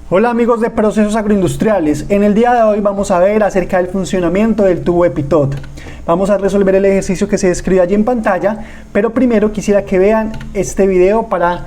Hola amigos de Procesos Agroindustriales, en el día de hoy vamos a ver acerca del funcionamiento del tubo Epitot. Vamos a resolver el ejercicio que se describe allí en pantalla, pero primero quisiera que vean este video para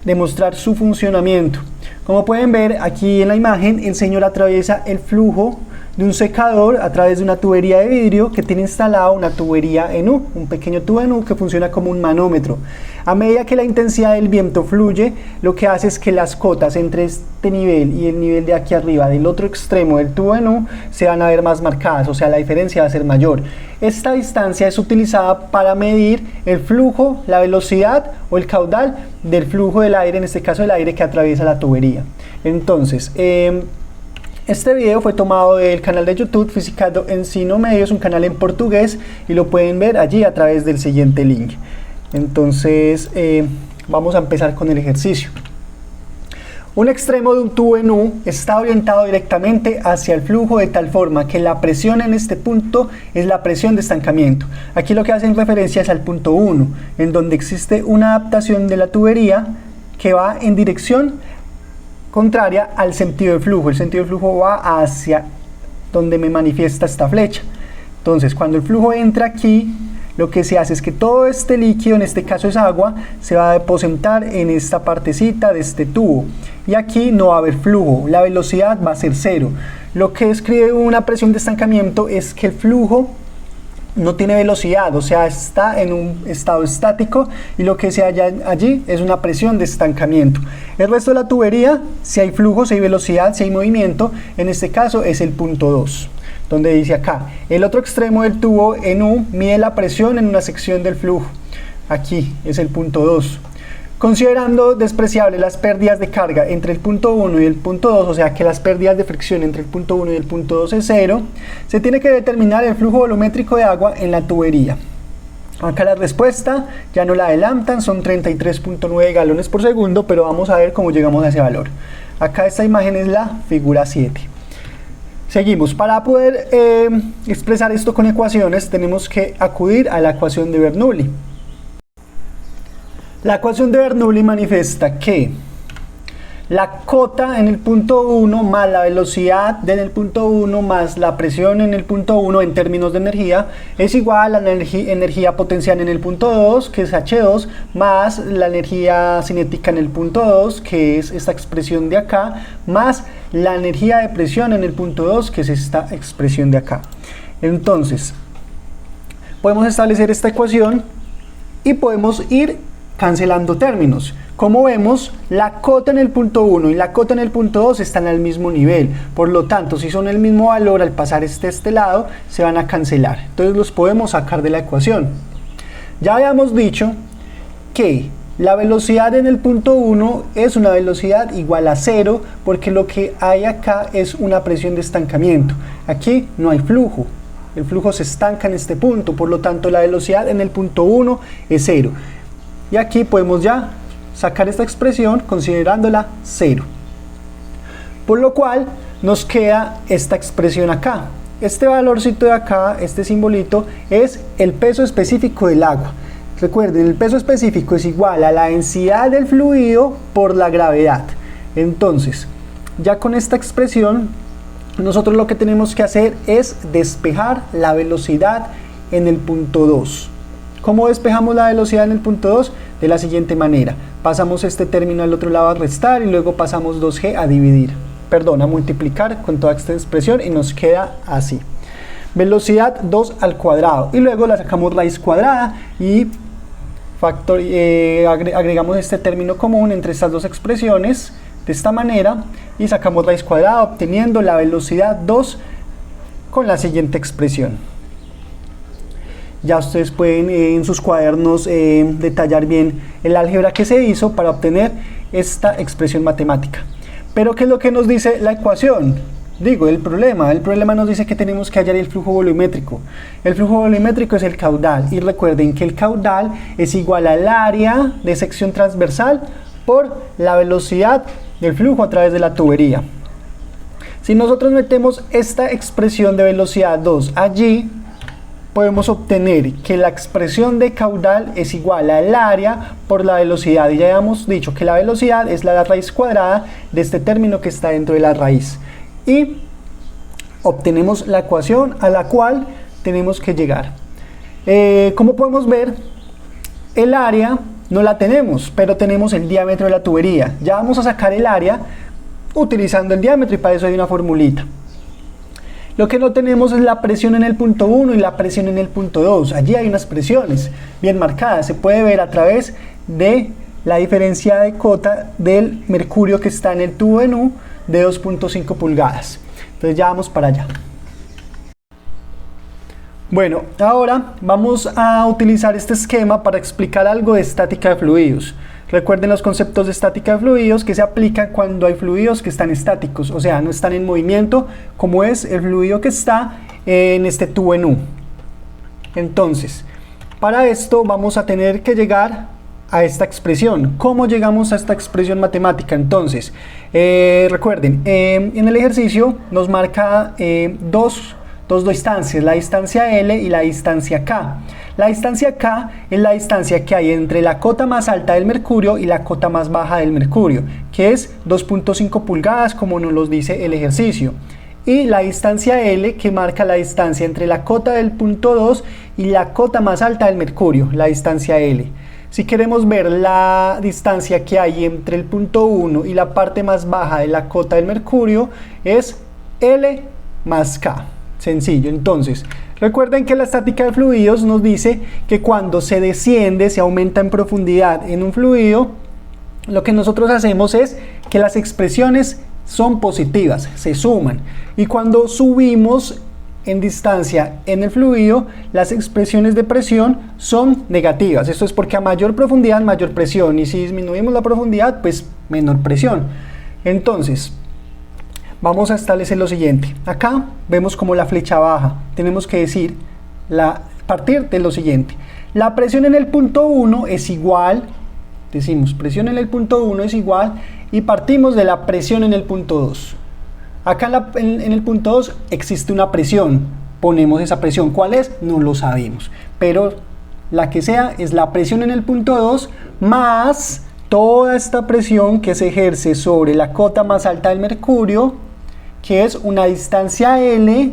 demostrar su funcionamiento. Como pueden ver aquí en la imagen, el señor atraviesa el flujo de un secador a través de una tubería de vidrio que tiene instalado una tubería en U, un pequeño tubo en U que funciona como un manómetro. A medida que la intensidad del viento fluye, lo que hace es que las cotas entre este nivel y el nivel de aquí arriba del otro extremo del tubo en U se van a ver más marcadas, o sea la diferencia va a ser mayor. Esta distancia es utilizada para medir el flujo, la velocidad o el caudal del flujo del aire, en este caso el aire que atraviesa la tubería. Entonces, este video fue tomado del canal de YouTube Física Ensino Medio, es un canal en portugués y lo pueden ver allí a través del siguiente link. Entonces vamos a empezar con el ejercicio. Un extremo de un tubo en U está orientado directamente hacia el flujo de tal forma que la presión en este punto es la presión de estancamiento. Aquí lo que hacen referencia es al punto 1, en donde existe una adaptación de la tubería que va en dirección contraria al sentido de flujo. El sentido de flujo va hacia donde me manifiesta esta flecha. Entonces, cuando el flujo entra aquí, lo que se hace es que todo este líquido, en este caso es agua, se va a depositar en esta partecita de este tubo. Y aquí no va a haber flujo, la velocidad va a ser cero. Lo que describe una presión de estancamiento es que el flujo no tiene velocidad, o sea, está en un estado estático y lo que se halla allí es una presión de estancamiento. El resto de la tubería, si hay flujo, si hay velocidad, si hay movimiento, en este caso es el punto 2, donde dice acá, el otro extremo del tubo en U mide la presión en una sección del flujo. Aquí es el punto 2. Considerando despreciable las pérdidas de carga entre el punto 1 y el punto 2, o sea que las pérdidas de fricción entre el punto 1 y el punto 2 es 0, se tiene que determinar el flujo volumétrico de agua en la tubería. Acá la respuesta ya no la adelantan, son 33.9 galones por segundo, pero vamos a ver cómo llegamos a ese valor. Acá esta imagen es la figura 7. Seguimos. Para poder expresar esto con ecuaciones tenemos que acudir a la ecuación de Bernoulli. La ecuación de Bernoulli manifiesta que la cota en el punto 1 más la velocidad en el punto 1 más la presión en el punto 1 en términos de energía es igual a la energía potencial en el punto 2, que es H2, más la energía cinética en el punto 2, que es esta expresión de acá, más la energía de presión en el punto 2, que es esta expresión de acá. Entonces, podemos establecer esta ecuación y podemos ir cancelando términos. Como vemos, la cota en el punto 1 y la cota en el punto 2 están al mismo nivel, por lo tanto, si son el mismo valor al pasar este lado, se van a cancelar, entonces los podemos sacar de la ecuación. Ya habíamos dicho que la velocidad en el punto 1 es una velocidad igual a 0, porque lo que hay acá es una presión de estancamiento, aquí no hay flujo. El flujo se estanca en este punto, por lo tanto la velocidad en el punto 1 es 0. Y aquí podemos ya sacar esta expresión considerándola 0. Por lo cual nos queda esta expresión acá. Este valorcito de acá, este simbolito, es el peso específico del agua. Recuerden, el peso específico es igual a la densidad del fluido por la gravedad. Entonces, ya con esta expresión, nosotros lo que tenemos que hacer es despejar la velocidad en el punto 2. ¿Cómo despejamos la velocidad en el punto 2? De la siguiente manera. Pasamos este término al otro lado a restar y luego pasamos 2g a dividir. Perdón, a multiplicar con toda esta expresión y nos queda así. Velocidad 2 al cuadrado. Y luego la sacamos raíz cuadrada y agregamos este término común entre estas dos expresiones de esta manera y sacamos raíz cuadrada obteniendo la velocidad 2 con la siguiente expresión. Ya ustedes pueden en sus cuadernos detallar bien el álgebra que se hizo para obtener esta expresión matemática. Pero ¿qué es lo que nos dice la ecuación? Digo, el problema nos dice que tenemos que hallar el flujo volumétrico. El flujo volumétrico es el caudal y recuerden que el caudal es igual al área de sección transversal por la velocidad del flujo a través de la tubería. Si nosotros metemos esta expresión de velocidad 2 allí, podemos obtener que la expresión de caudal es igual al área por la velocidad, y ya habíamos dicho que la velocidad es la raíz cuadrada de este término que está dentro de la raíz, y obtenemos la ecuación a la cual tenemos que llegar. Como podemos ver, el área no la tenemos, pero tenemos el diámetro de la tubería. Ya vamos a sacar el área utilizando el diámetro, y para eso hay una formulita. Lo que no tenemos es la presión en el punto 1 y la presión en el punto 2. Allí hay unas presiones bien marcadas. Se puede ver a través de la diferencia de cota del mercurio que está en el tubo en U de 2.5 pulgadas. Entonces ya vamos para allá. Bueno, ahora vamos a utilizar este esquema para explicar algo de estática de fluidos. Recuerden los conceptos de estática de fluidos que se aplican cuando hay fluidos que están estáticos, o sea, no están en movimiento, como es el fluido que está en este tubo en U. Entonces, para esto vamos a tener que llegar a esta expresión. ¿Cómo llegamos a esta expresión matemática? Entonces, recuerden, en el ejercicio nos marca dos distancias, la distancia L y la distancia K. La distancia K es la distancia que hay entre la cota más alta del mercurio y la cota más baja del mercurio, que es 2.5 pulgadas, como nos lo dice el ejercicio. Y la distancia L, que marca la distancia entre la cota del punto 2 y la cota más alta del mercurio, la distancia L. Si queremos ver la distancia que hay entre el punto 1 y la parte más baja de la cota del mercurio, es L más K. Sencillo. Entonces, recuerden que la estática de fluidos nos dice que cuando se desciende, se aumenta en profundidad en un fluido, lo que nosotros hacemos es que las expresiones son positivas, se suman, y cuando subimos en distancia en el fluido, las expresiones de presión son negativas. Esto es porque a mayor profundidad, mayor presión, y si disminuimos la profundidad, pues menor presión. Entonces, vamos a establecer lo siguiente. Acá vemos como la flecha baja. Tenemos que decir, partir de lo siguiente. La presión en el punto 1 es igual, decimos, presión en el punto 1 es igual, y partimos de la presión en el punto 2. Acá en el punto 2 existe una presión. Ponemos esa presión. ¿Cuál es? No lo sabemos. Pero la que sea es la presión en el punto 2 más toda esta presión que se ejerce sobre la cota más alta del mercurio, que es una distancia L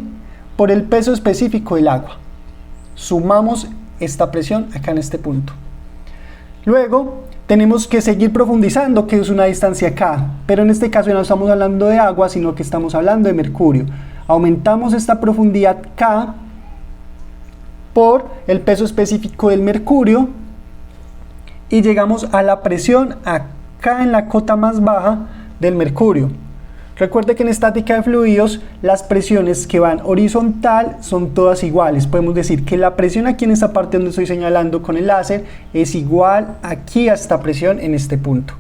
por el peso específico del agua. Sumamos esta presión acá en este punto. Luego tenemos que seguir profundizando, que es una distancia K, pero en este caso ya no estamos hablando de agua, sino que estamos hablando de mercurio. Aumentamos esta profundidad K por el peso específico del mercurio y llegamos a la presión acá en la cota más baja del mercurio. Recuerde que en estática de fluidos las presiones que van horizontal son todas iguales. Podemos decir que la presión aquí en esta parte donde estoy señalando con el láser es igual aquí a esta presión en este punto.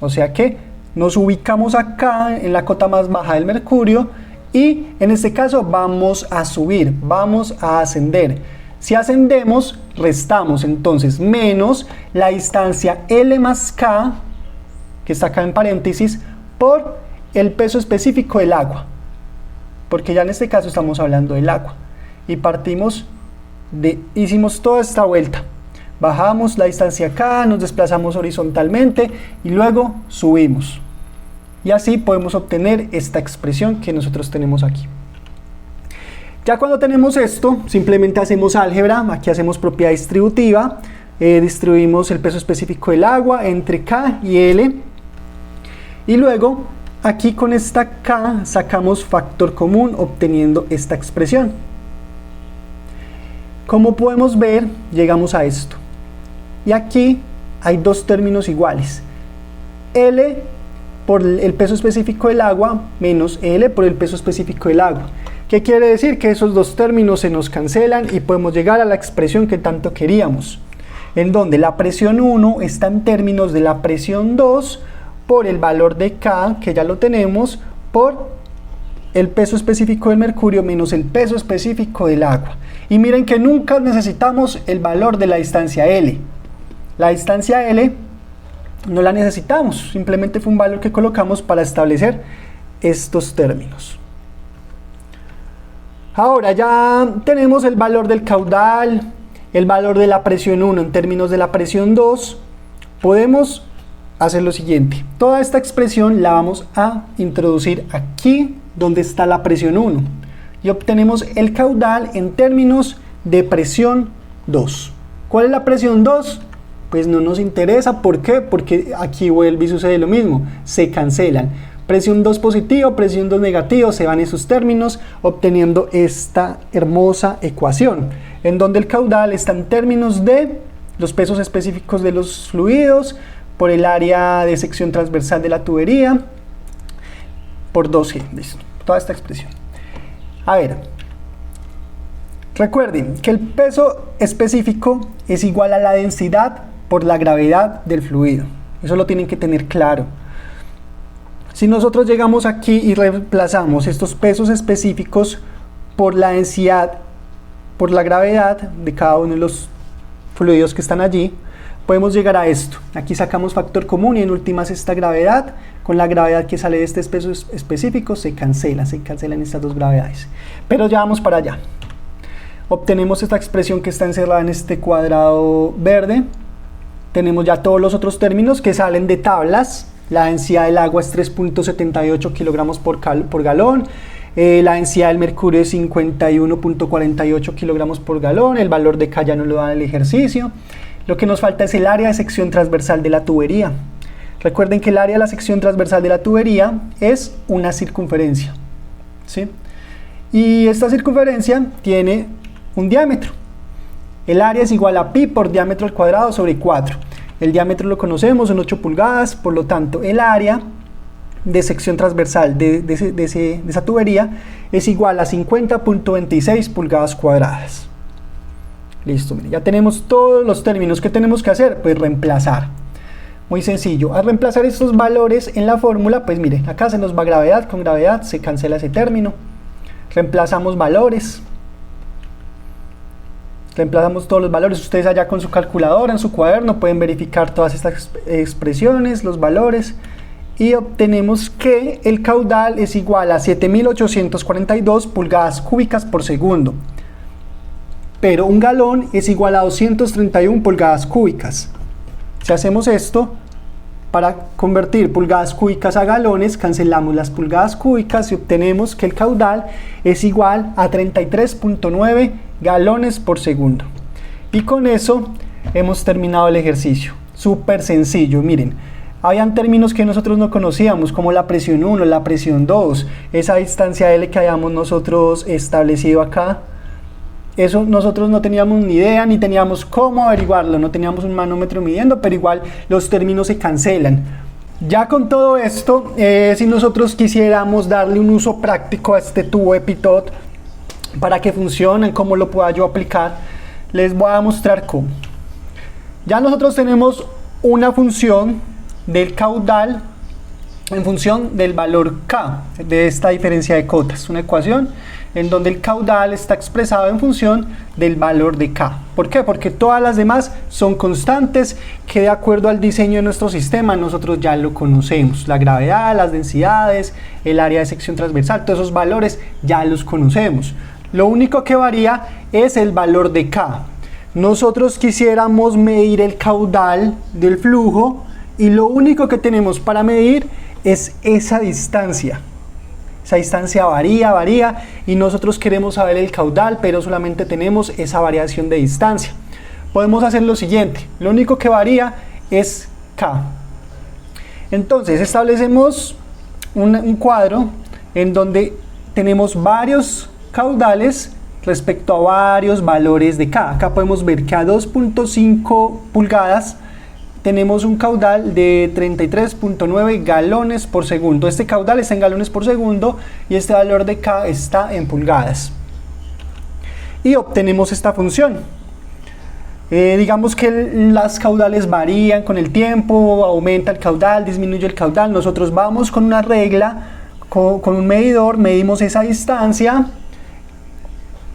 O sea que nos ubicamos acá en la cota más baja del mercurio y en este caso vamos a subir, vamos a ascender. Si ascendemos, restamos entonces menos la distancia L más K, que está acá en paréntesis, por el peso específico del agua, porque ya en este caso estamos hablando del agua, y hicimos toda esta vuelta, bajamos la distancia acá, nos desplazamos horizontalmente y luego subimos, y así podemos obtener esta expresión que nosotros tenemos aquí. Ya cuando tenemos esto, simplemente hacemos álgebra. Aquí hacemos propiedad distributiva, distribuimos el peso específico del agua entre K y L, y luego aquí con esta K sacamos factor común obteniendo esta expresión. Como podemos ver, llegamos a esto. Y aquí hay dos términos iguales. L por el peso específico del agua menos L por el peso específico del agua. ¿Qué quiere decir? Que esos dos términos se nos cancelan y podemos llegar a la expresión que tanto queríamos, en donde la presión 1 está en términos de la presión 2 por el valor de K, que ya lo tenemos, por el peso específico del mercurio menos el peso específico del agua. Y miren que nunca necesitamos el valor de la distancia L. La distancia L no la necesitamos, simplemente fue un valor que colocamos para establecer estos términos. Ahora ya tenemos el valor del caudal, el valor de la presión 1 en términos de la presión 2. Podemos hacer lo siguiente. Toda esta expresión la vamos a introducir aquí donde está la presión 1 y obtenemos el caudal en términos de presión 2. ¿Cuál es la presión 2? Pues no nos interesa. ¿Por qué? Porque aquí vuelve y sucede lo mismo. Se cancelan. Presión 2 positivo, presión 2 negativo, se van esos términos, obteniendo esta hermosa ecuación, en donde el caudal está en términos de los pesos específicos de los fluidos, por el área de sección transversal de la tubería, por 2G, listo, toda esta expresión. A ver, recuerden que el peso específico es igual a la densidad por la gravedad del fluido, eso lo tienen que tener claro. Si nosotros llegamos aquí y reemplazamos estos pesos específicos por la densidad, por la gravedad de cada uno de los fluidos que están allí, podemos llegar a esto. Aquí sacamos factor común y en últimas esta gravedad, con la gravedad que sale de este peso específico, se cancelan estas dos gravedades. Pero ya vamos para allá. Obtenemos esta expresión que está encerrada en este cuadrado verde. Tenemos ya todos los otros términos que salen de tablas. La densidad del agua es 3.78 kilogramos por galón. La densidad del mercurio es 51.48 kilogramos por galón. El valor de K ya no lo da el ejercicio. Lo que nos falta es el área de sección transversal de la tubería. Recuerden que el área de la sección transversal de la tubería es una circunferencia, ¿sí? Y esta circunferencia tiene un diámetro. El área es igual a pi por diámetro al cuadrado sobre 4. El diámetro lo conocemos, son 8 pulgadas, por lo tanto el área de sección transversal de esa tubería es igual a 50.26 pulgadas cuadradas. Listo, mire, ya tenemos todos los términos. ¿Qué tenemos que hacer? Pues reemplazar. Muy sencillo. Al reemplazar estos valores en la fórmula, pues mire, acá se nos va gravedad, con gravedad se cancela ese término. Reemplazamos valores. Reemplazamos todos los valores. Ustedes allá con su calculadora, en su cuaderno, pueden verificar todas estas expresiones, los valores, y obtenemos que el caudal es igual a 7.842 pulgadas cúbicas por segundo. Pero un galón es igual a 231 pulgadas cúbicas. Si hacemos esto, para convertir pulgadas cúbicas a galones, cancelamos las pulgadas cúbicas y obtenemos que el caudal es igual a 33.9 galones por segundo. Y con eso hemos terminado el ejercicio. Súper sencillo, miren. Habían términos que nosotros no conocíamos, como la presión 1, la presión 2, esa distancia L que habíamos nosotros establecido acá. Eso nosotros no teníamos ni idea, ni teníamos cómo averiguarlo, no teníamos un manómetro midiendo, pero igual los términos se cancelan. Ya con todo esto, si nosotros quisiéramos darle un uso práctico a este tubo Epitot para que funcione, cómo lo pueda yo aplicar, les voy a mostrar cómo. Ya nosotros tenemos una función del caudal en función del valor K de esta diferencia de cotas, una ecuación en donde el caudal está expresado en función del valor de K. ¿Por qué? Porque todas las demás son constantes que de acuerdo al diseño de nuestro sistema nosotros ya lo conocemos. La gravedad, las densidades, el área de sección transversal, todos esos valores ya los conocemos. Lo único que varía es el valor de K. Nosotros quisiéramos medir el caudal del flujo y lo único que tenemos para medir es esa distancia. Esa distancia varía y nosotros queremos saber el caudal, pero solamente tenemos esa variación de distancia. Podemos hacer lo siguiente, lo único que varía es K. Entonces establecemos un cuadro en donde tenemos varios caudales respecto a varios valores de K. Acá podemos ver que a 2.5 pulgadas tenemos un caudal de 33.9 galones por segundo. Este caudal está en galones por segundo y este valor de K está en pulgadas. Y obtenemos esta función. Digamos que las caudales varían con el tiempo, aumenta el caudal, disminuye el caudal. Nosotros vamos con una regla, con un medidor, medimos esa distancia,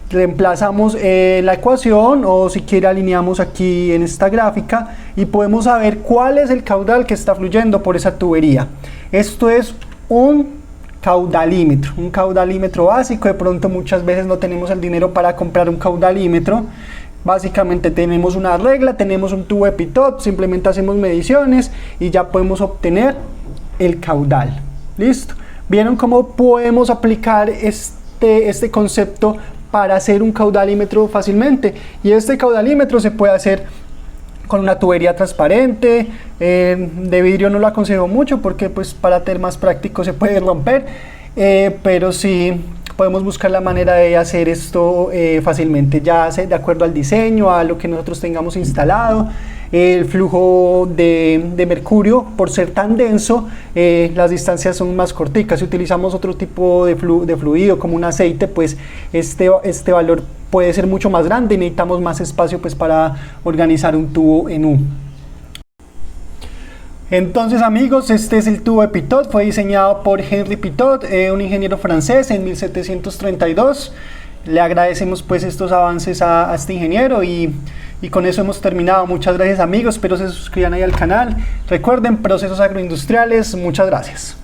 reemplazamos la ecuación o si quiere alineamos aquí en esta gráfica y podemos saber cuál es el caudal que está fluyendo por esa tubería. Esto es un caudalímetro, un caudalímetro básico. De pronto muchas veces no tenemos el dinero para comprar un caudalímetro. Básicamente tenemos una regla, tenemos un tubo de pitot, simplemente hacemos mediciones y ya podemos obtener el caudal. ¿Listo? ¿Vieron cómo podemos aplicar este concepto para hacer un caudalímetro fácilmente? Y este caudalímetro se puede hacer con una tubería transparente. De vidrio no lo aconsejo mucho porque pues para ser más práctico se puede romper, pero sí podemos buscar la manera de hacer esto fácilmente, ya sea de acuerdo al diseño, a lo que nosotros tengamos instalado. El flujo de mercurio, por ser tan denso, las distancias son más corticas. Si utilizamos otro tipo de fluido como un aceite, pues este valor puede ser mucho más grande y necesitamos más espacio pues para organizar un tubo en U. Entonces amigos, este es el tubo de Pitot, fue diseñado por Henri Pitot, un ingeniero francés en 1732. Le agradecemos pues estos avances a este ingeniero y con eso hemos terminado. Muchas gracias amigos, espero se suscriban ahí al canal. Recuerden, procesos agroindustriales, muchas gracias.